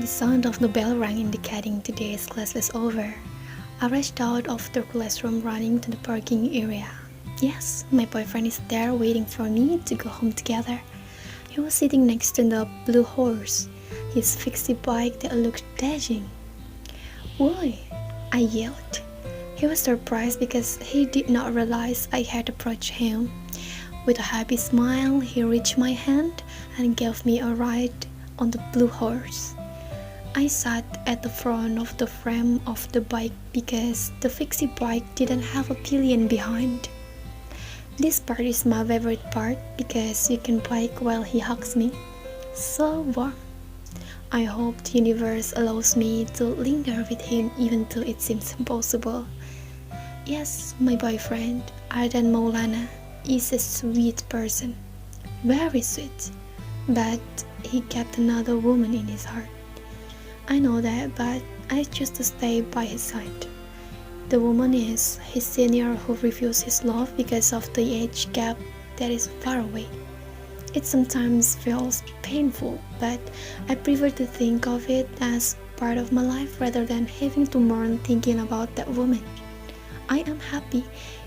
sound of the bell rang indicating today's class was over. I rushed out of the classroom running to the parking area. Yes, my boyfriend is there waiting for me to go home together. He was sitting next to the blue horse, his fixie bike that looked dashing. "Why?" I yelled. He was surprised because he did not realize I had approached him. With a happy smile, he reached my hand and gave me a ride on the blue horse. I sat at the front of the frame of the bike because the fixie bike didn't have a pillion behind. This part is my favorite part because you can bike while he hugs me. So warm. I hope the universe allows me to linger with him even though it seems impossible. Yes, my boyfriend, Ardan Maulana, is a sweet person. Very sweet. But he kept another woman in his heart. I know that, but I choose to stay by his side. The woman is his senior who refused his love because of the age gap that is far away. It sometimes feels painful, but I prefer to think of it as part of my life rather than having to mourn thinking about that woman. I am happy,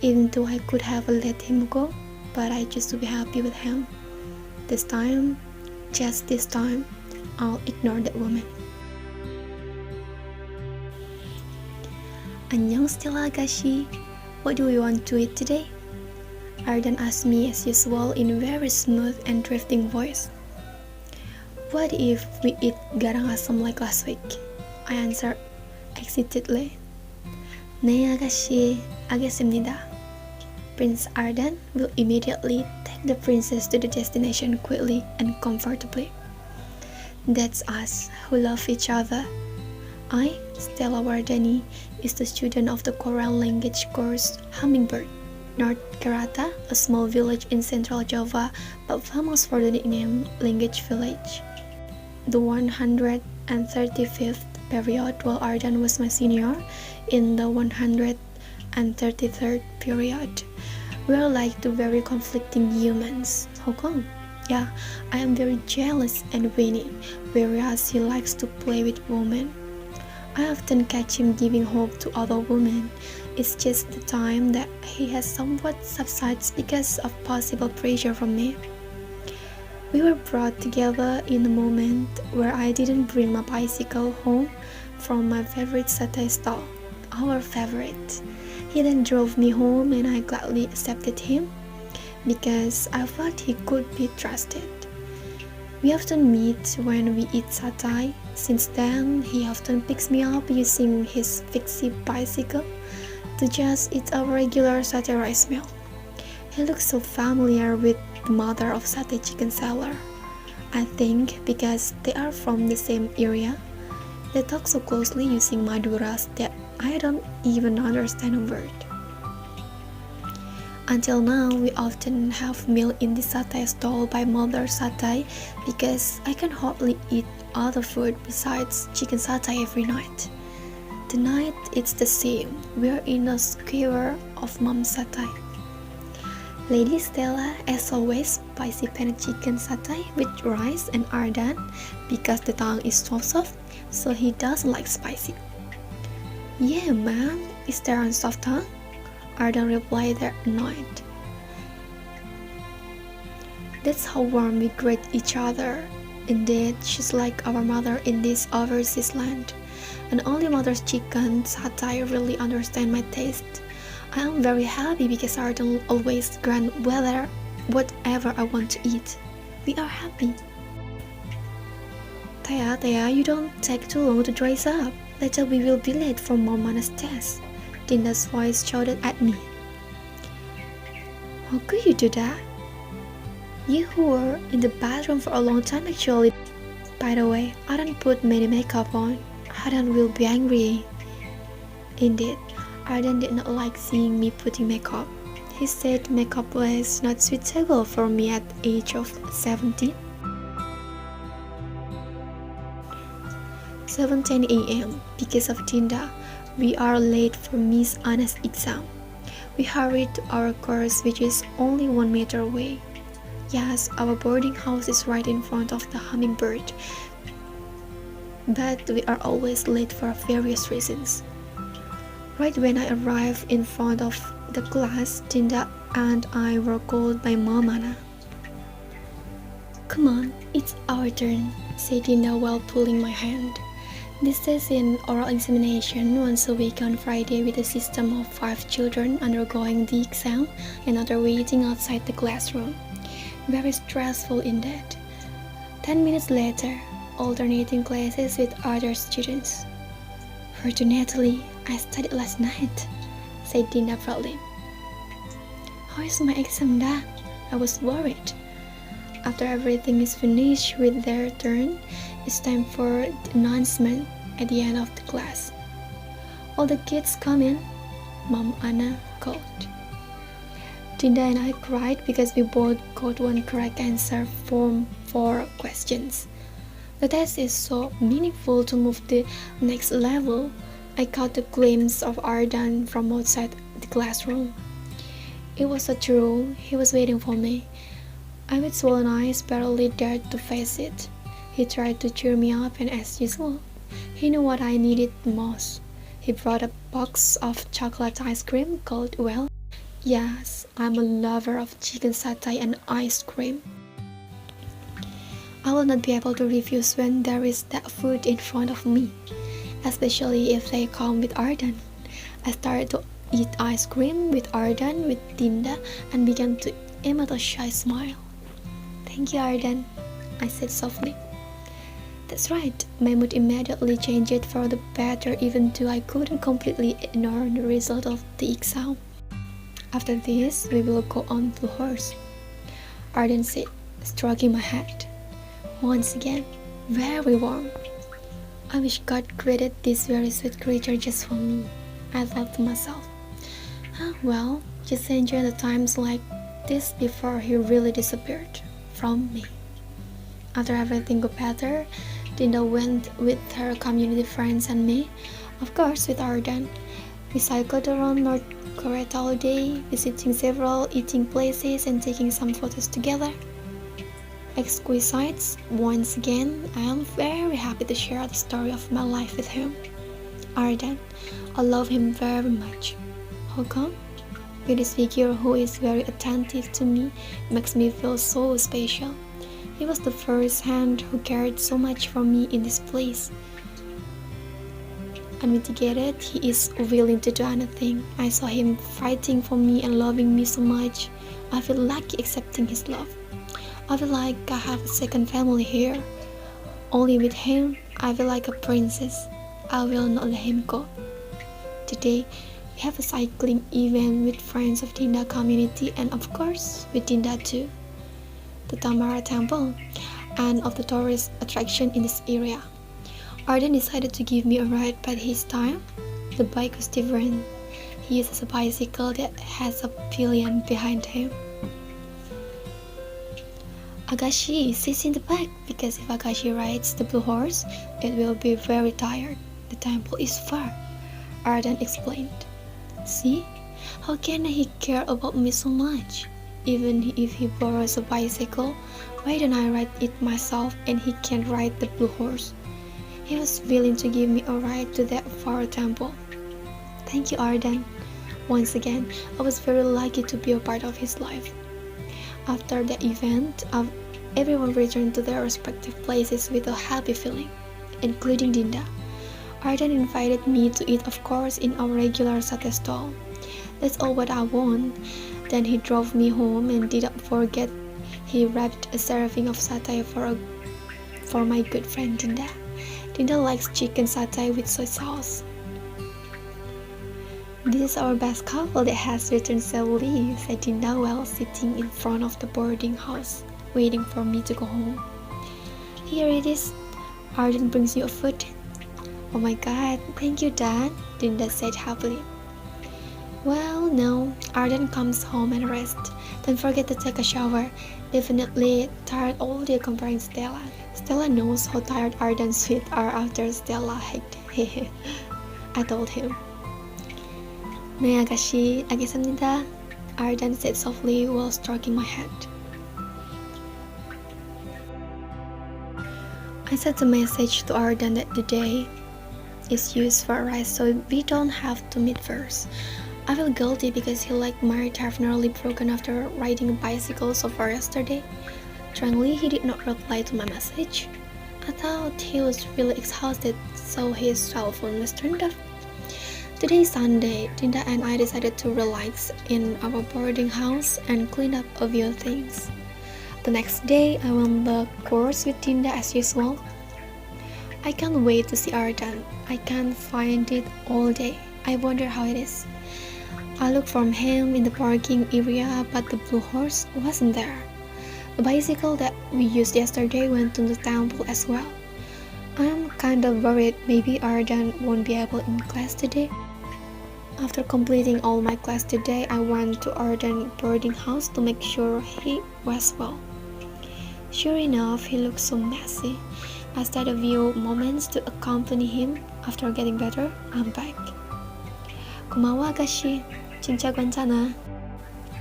even though I could have let him go, but I choose to be happy with him. This time, just this time, I'll ignore that woman. Annyeong Stella Gashi, what do we want to eat today? Ardan asked me as usual in a very smooth and drifting voice. What if we eat garang asam like last week? I answered excitedly. 네 아가씨, 알겠습니다. Prince Ardan will immediately take the princess to the destination quickly and comfortably. That's us who love each other. I, Stella Wardani, is the student of the Korean language course Hummingbird, North Karata, a small village in central Java but famous for the nickname Language Village. The 135th period while Ardan was my senior in the 133rd period. We are like two very conflicting humans. How come? Yeah, I am very jealous and vain, whereas he likes to play with women. I often catch him giving hope to other women. It's just the time that he has somewhat subsides because of possible pressure from me. We were brought together in a moment where I didn't bring my bicycle home from my favorite satay stall, our favorite. He then drove me home and I gladly accepted him because I thought he could be trusted. We often meet when we eat satay. Since then, he often picks me up using his fixie bicycle to just eat our regular satay rice meal. He looks so familiar with the mother of satay chicken seller. I think because they are from the same area, they talk so closely using Maduras that I don't even understand a word. Until now, we often have meal in the satay stall by Mother Satay because I can hardly eat other food besides chicken satay every night. Tonight, it's the same. We're in a skewer of Mom Satay. Lady Stella, as always, spicy pan chicken satay with rice and Ardan because the tongue is so soft, so he doesn't like spicy. Yeah, ma'am, is there a soft tongue? Ardan replied that annoyed. That's how warm we greet each other. Indeed, she's like our mother in this overseas land. And only Mother's chicken satay really understand my taste. I am very happy because Ardan always grant whatever I want to eat. We are happy. Taya, you don't take too long to dress up. Later we will be late for Mama's test. Dinda's voice shouted at me. How could you do that? You who were in the bathroom for a long time actually. By the way, I don't put many makeup on. Ardan will be angry. Indeed, Ardan did not like seeing me putting makeup. He said makeup was not suitable for me at the age of 17. 7:10 a.m. Because of Dinda, we are late for Miss Anna's exam. We hurried to our course, which is only 1 meter away. Yes, our boarding house is right in front of the Hummingbird. but we are always late for various reasons. Right when I arrived in front of the class, Dinda and I were called by Mom Anna. "Come on, it's our turn," said Dinda while pulling my hand. This is an oral examination once a week on Friday with a system of 5 children undergoing the exam and other waiting outside the classroom. Very stressful indeed. 10 minutes later, alternating classes with other students. "Fortunately, I studied last night," said Dinda proudly. "How is my exam, Da?" I was worried. After everything is finished with their turn, it's time for the announcement at the end of the class. "All the kids come in," Mom Anna called. Dinda and I cried because we both got one correct answer from 4 questions. The test is so meaningful to move the next level. I caught a glimpse of Ardan from outside the classroom. It was so true. He was waiting for me. I, with swollen eyes, barely dared to face it. He tried to cheer me up, and as usual, he knew what I needed most. He brought a box of chocolate ice cream called, well, yes, I'm a lover of chicken satay and ice cream. I will not be able to refuse when there is that food in front of me, especially if they come with Ardan. I started to eat ice cream with Ardan with Dinda and began to emit a shy smile. "Thank you, Ardan," I said softly. That's right, my mood immediately changed for the better, even though I couldn't completely ignore the result of the exam. "After this, we will go on Blue Horse," Ardan said, stroking my head. Once again, very warm. I wish God created this very sweet creature just for me, I thought to myself. Well, just enjoy the times like this before he really disappeared from me. After everything got better, Dinda went with her community friends and me, of course with Ardan. We cycled around North Korea all day, visiting several eating places and taking some photos together. Exquisite. Once again, I am very happy to share the story of my life with him. Ardan, I love him very much. How come? With this figure who is very attentive to me makes me feel so special. He was the first hand who cared so much for me in this place. Unmitigated, he is willing to do anything. I saw him fighting for me and loving me so much. I feel lucky accepting his love. I feel like I have a second family here. Only with him, I feel like a princess. I will not let him go. Today, we have a cycling event with friends of Dinda community and of course with Dinda too. The Tamara Temple and of the tourist attraction in this area. Ardan decided to give me a ride, but this time, the bike was different. He uses a bicycle that has a pillion behind him. Agashi sits in the back because if Agashi rides the Blue Horse, it will be very tired. The temple is far, Ardan explained. See, how can he care about me so much? Even if he borrows a bicycle, why don't I ride it myself and he can ride the Blue Horse? He was willing to give me a ride to that far temple. Thank you, Ardan. Once again, I was very lucky to be a part of his life. After the event, everyone returned to their respective places with a happy feeling, including Dinda. Ardan invited me to eat, of course, in our regular satay stall. That's all what I want. Then he drove me home and didn't forget he wrapped a serving of satay for my good friend Dinda. Dinda likes chicken satay with soy sauce. This is our best couple that has returned safely, said Dinda while sitting in front of the boarding house, waiting for me to go home. Here it is. Ardan brings you a food. Oh my god, thank you, Dad, Dinda said happily. Well, no, Ardan comes home and rests. Don't forget to take a shower. Definitely tired all day comparing Stella. Stella knows how tired Ardan's feet are after Stella hiked. I told him. 네, 아가씨, 알겠습니다. Ardan said softly while stroking my head. I sent a message to Arden that the day is used for a rest, so we don't have to meet first. I feel guilty because he like my heart have nearly broken after riding a bicycle so far yesterday. Strangely, he did not reply to my message. I thought he was really exhausted, so his cell phone was turned off. Today is Sunday. Dinda and I decided to relax in our boarding house and clean up a few things. The next day, I went the course with Dinda as usual. I can't wait to see Arden. I can't find it all day. I wonder how it is. I looked for him in the parking area, but the blue horse wasn't there. The bicycle that we used yesterday went to the temple as well. I'm kind of worried maybe Arden won't be able in class today. After completing all my class today, I went to Arden boarding house to make sure he was well. Sure enough, he looked so messy. I stayed a few moments to accompany him. After getting better, I'm back. Kumawa Agashi, 진짜 괜찮아.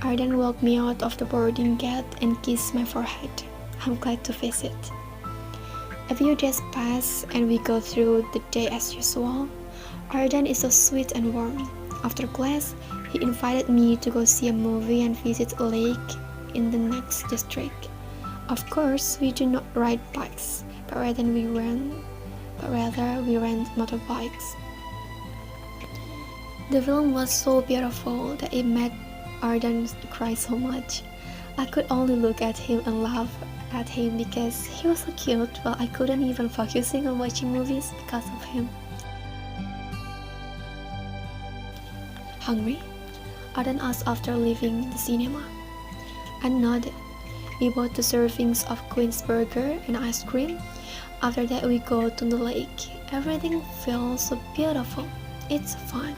Arden walked me out of the boarding gate and kissed my forehead. I'm glad to visit. A few days pass and we go through the day as usual. Arden is so sweet and warm. After class, he invited me to go see a movie and visit a lake in the next district. Of course, we do not ride bikes, but rather we rent motorbikes. The film was so beautiful that it made Arden cry so much. I could only look at him and laugh at him because he was so cute, while I couldn't even focusing on watching movies because of him. Hungry? Arden asked after leaving the cinema. I nodded. We bought 2 servings of Queen's burger and ice cream. After that we go to the lake. Everything feels so beautiful. It's fun.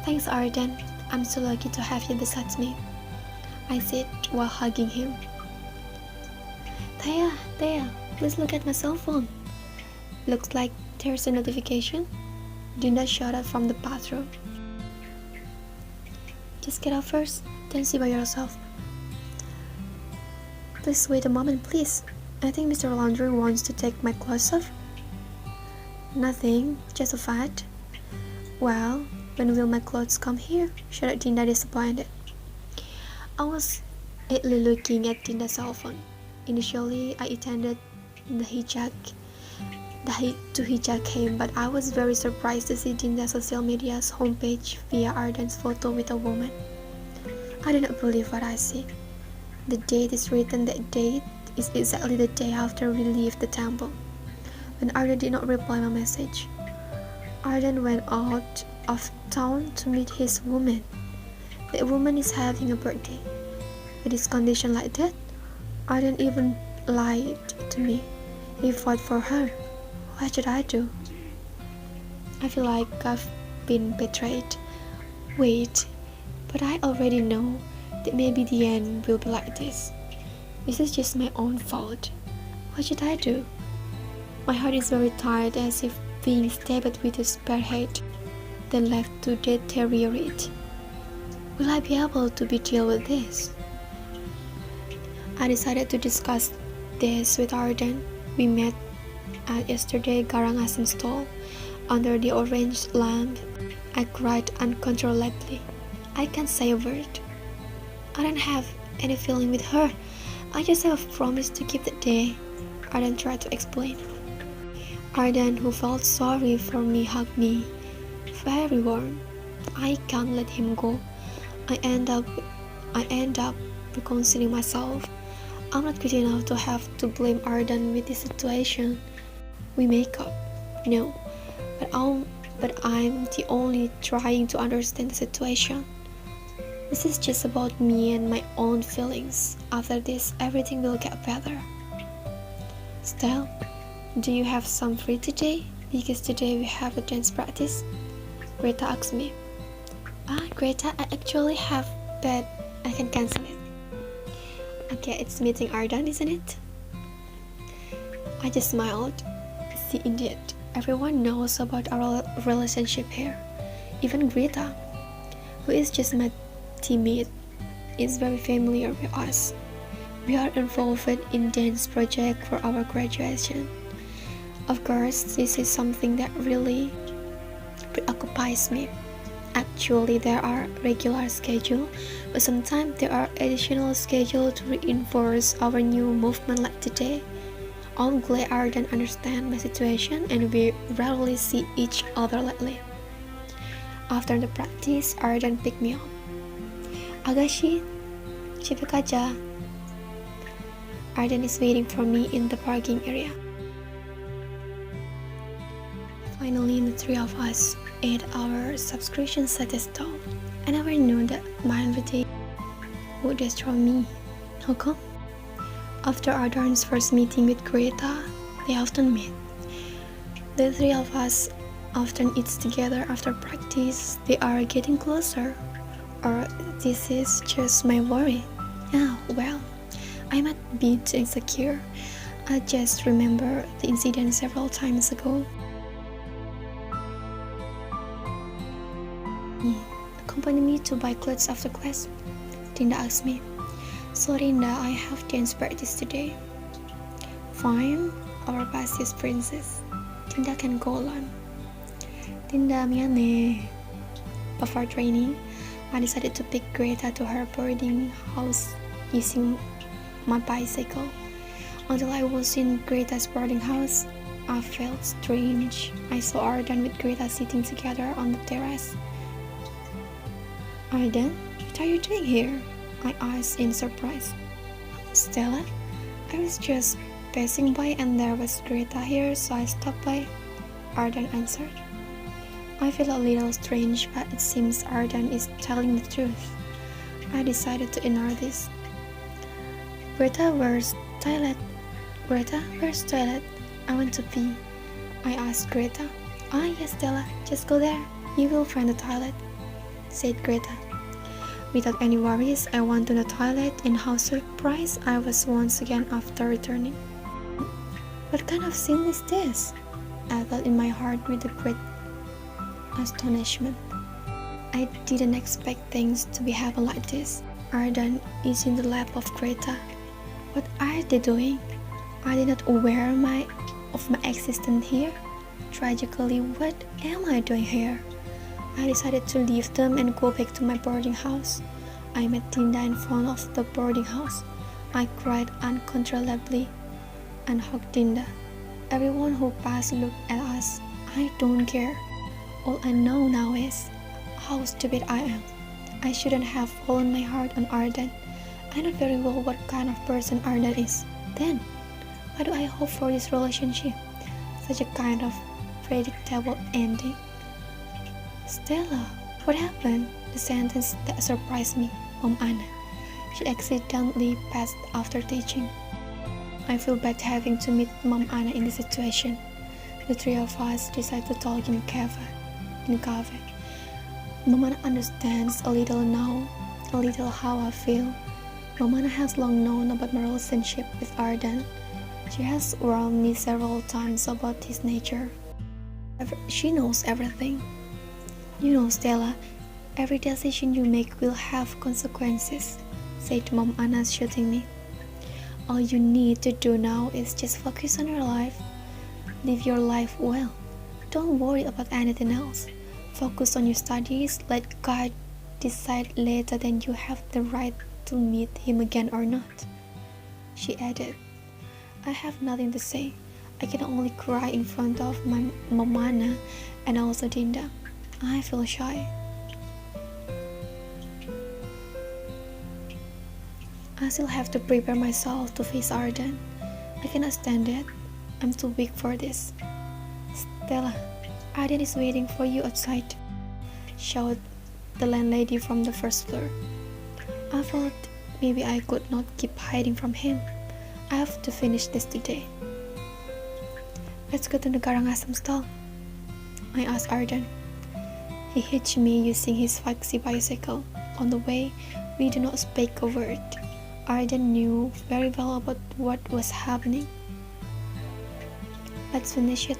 Thanks Arden. I'm so lucky to have you beside me, I said while hugging him. Thea, please look at my cell phone. Looks like there's a notification. Dinda shouted from the bathroom. Just get up first, then see by yourself. Please wait a moment, please. I think Mr. Laundry wants to take my clothes off. Nothing, just a fact. Well, when will my clothes come here? Shouted Dinda disappointed. I was idly looking at Dinda's cell phone. Initially, I intended to hijack him, but I was very surprised to see Dinda's social media's homepage via Arden's photo with a woman. I did not believe what I see. The date is written. That date is exactly the day after we leave the temple. When Arden did not reply my message, Arden went out of town to meet his woman. The woman is having a birthday. With his condition like that, Arden even lied to me. He fought for her. What should I do? I feel like I've been betrayed. Wait, but I already know that maybe the end will be like this. This is just my own fault. What should I do? My heart is very tired, as if being stabbed with a spearhead, then left to deteriorate. Will I be able to deal with this? I decided to discuss this with Arden. We met at yesterday Garang Asem stall. Under the orange lamp, I cried uncontrollably. I can't say a word. I don't have any feeling with her. I just have promised to keep the day, Arden tried to explain. Arden, who felt sorry for me, hugged me. Very warm. I can't let him go. I end up reconciling myself. I'm not good enough to have to blame Arden with this situation. We make up. No. But I'm the only trying to understand the situation. This is just about me and my own feelings. After this, everything will get better. Stella, do you have some free today? Because today we have a dance practice. Greta asked me. Greta, I actually have, but I can cancel it. Okay, it's meeting Arden, isn't it? I just smiled. See, indeed, everyone knows about our relationship here. Even Greta, who is just my teammate, is very familiar with us. We are involved in dance project for our graduation. Of course, this is something that really preoccupies me. Actually, there are regular schedules, but sometimes there are additional schedules to reinforce our new movement like today. I'm glad Arden understands my situation and we rarely see each other lately. After the practice, Arden picked me up. Agashi, 집에 가자. Arden is waiting for me in the parking area. Finally, the three of us ate our subscription set stall. I never knew that my invitation would destroy me. How come? After Arden's first meeting with Greta, they often meet. The three of us often eat together after practice. They are getting closer. Or this is just my worry. Oh, well, I might be too insecure. I just remember the incident several times ago. Accompany me to buy clothes after class? Tinda asked me. So Rinda, I have dance practice today. Fine, our past is princess. Tinda can go alone. Tinda miane. Before training, I decided to pick Greta to her boarding house using my bicycle. Until I was in Greta's boarding house, I felt strange. I saw Arden with Greta sitting together on the terrace. Arden, what are you doing here? I asked in surprise. Stella, I was just passing by and there was Greta here, so I stopped by. Arden answered. I feel a little strange, but it seems Arden is telling the truth. I decided to ignore this. Greta, where's toilet? Greta, where's toilet? I want to pee. I asked Greta. Ah, yes, Stella, just go there. You will find the toilet, said Greta. Without any worries, I went to the toilet, and how surprised I was once again after returning. What kind of scene is this? I thought in my heart with a great astonishment. I didn't expect things to be happening like this. Arden is in the lap of Greta. What are they doing? Are they not aware of my existence here? Tragically, what am I doing here? I decided to leave them and go back to my boarding house. I met Tinda in front of the boarding house. I cried uncontrollably and hugged Tinda. Everyone who passed looked at us. I don't care. All I know now is how stupid I am. I shouldn't have fallen my heart on Arden. I know very well what kind of person Arden is. Then, why do I hope for this relationship? Such a kind of predictable ending. Stella, what happened? The sentence that surprised me, Mom Anna. She accidentally passed after teaching. I feel bad having to meet Mom Anna in this situation. The three of us decided to talk in cafe. Mom Anna understands a little now, a little how I feel. Mom Anna has long known about my relationship with Arden. She has warned me several times about his nature. She knows everything. You know, Stella, every decision you make will have consequences, said Mom Anna, shooting me. All you need to do now is just focus on your life. Live your life well. Don't worry about anything else. Focus on your studies. Let God decide later that you have the right to meet him again or not. She added, I have nothing to say. I can only cry in front of my Mom Anna and also Tinda. I feel shy. I still have to prepare myself to face Arden. I cannot stand it. I'm too weak for this. Stella, Arden is waiting for you outside, shouted the landlady from the first floor. I thought maybe I could not keep hiding from him. I have to finish this today. Let's go to the Karangasem stall, I asked Arden. He hitched me using his foxy bicycle. On the way, we did not speak a word. Arden knew very well about what was happening. Let's finish it,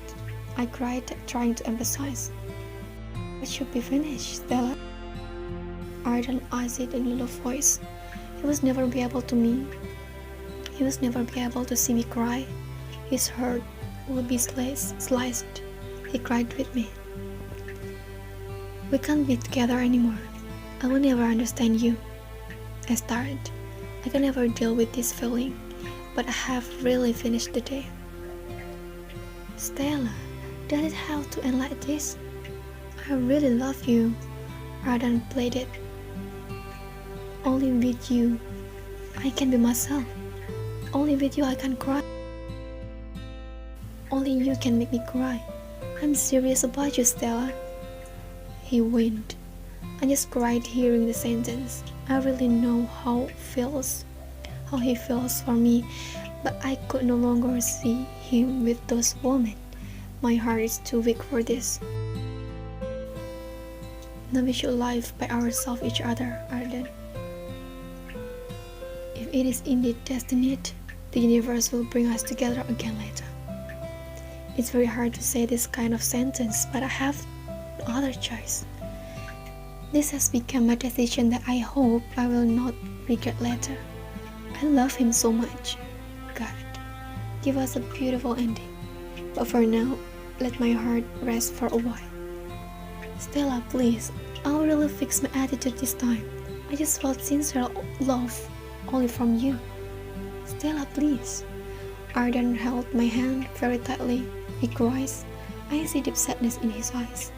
I cried, trying to emphasize. What should be finished, Stella? Arden asked it in a low voice. He was never be able to see me cry. His heart will be sliced, he cried with me. We can't be together anymore. I will never understand you. I started. I can never deal with this feeling, but I have really finished the day. Stella, does it have to end like this? I really love you. Arden pleaded. Only with you, I can be myself. Only with you I can cry. Only you can make me cry. I'm serious about you, Stella. He winked. I just cried hearing the sentence. I really know how he feels for me, but I could no longer see him with those women. My heart is too weak for this. Now we should live by ourselves each other, Arden. If it is indeed destined, the universe will bring us together again later. It's very hard to say this kind of sentence, but I have no other choice. This has become a decision that I hope I will not regret later. I love him so much. God, give us a beautiful ending. But for now, let my heart rest for a while. Stella, please, I'll really fix my attitude this time. I just felt sincere love only from you. Stella, please. Arden held my hand very tightly. He cries. I see deep sadness in his eyes.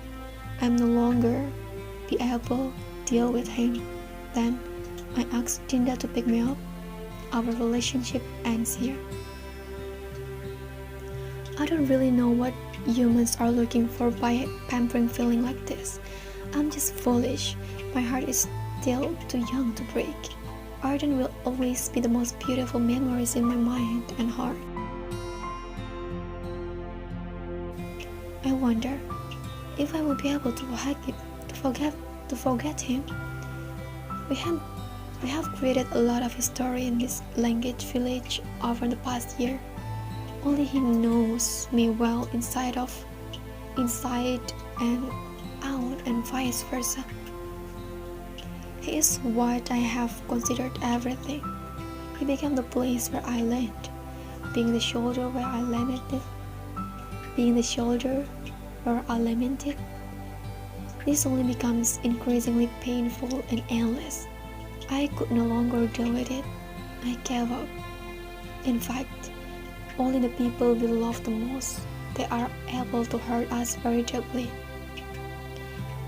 I'm no longer be able to deal with him. Then I asked Dinda to pick me up. Our relationship ends here. I don't really know what humans are looking for by a pampering feeling like this. I'm just foolish. My heart is still too young to break. Arden will always be the most beautiful memories in my mind and heart. I wonder if I will be able to forget him. We have created a lot of history in this language village over the past year. Only he knows me well inside and out and vice versa. He is what I have considered everything. He became the place where I land, being the shoulder where I lamented. This only becomes increasingly painful and endless. I could no longer deal with it. I gave up. In fact, only the people we love the most, they are able to hurt us very deeply.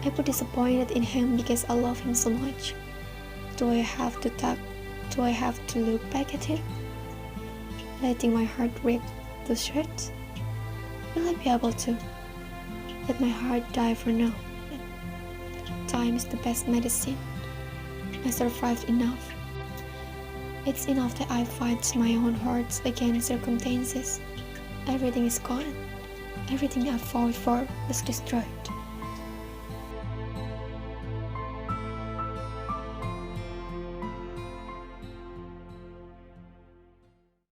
I was disappointed in him because I love him so much. Do I have to look back at him? Letting my heart rip to shreds? Will I be able to? Let my heart die for now. Time is the best medicine. I survived enough. It's enough that I fight my own heart against circumstances. Everything is gone. Everything I fought for was destroyed.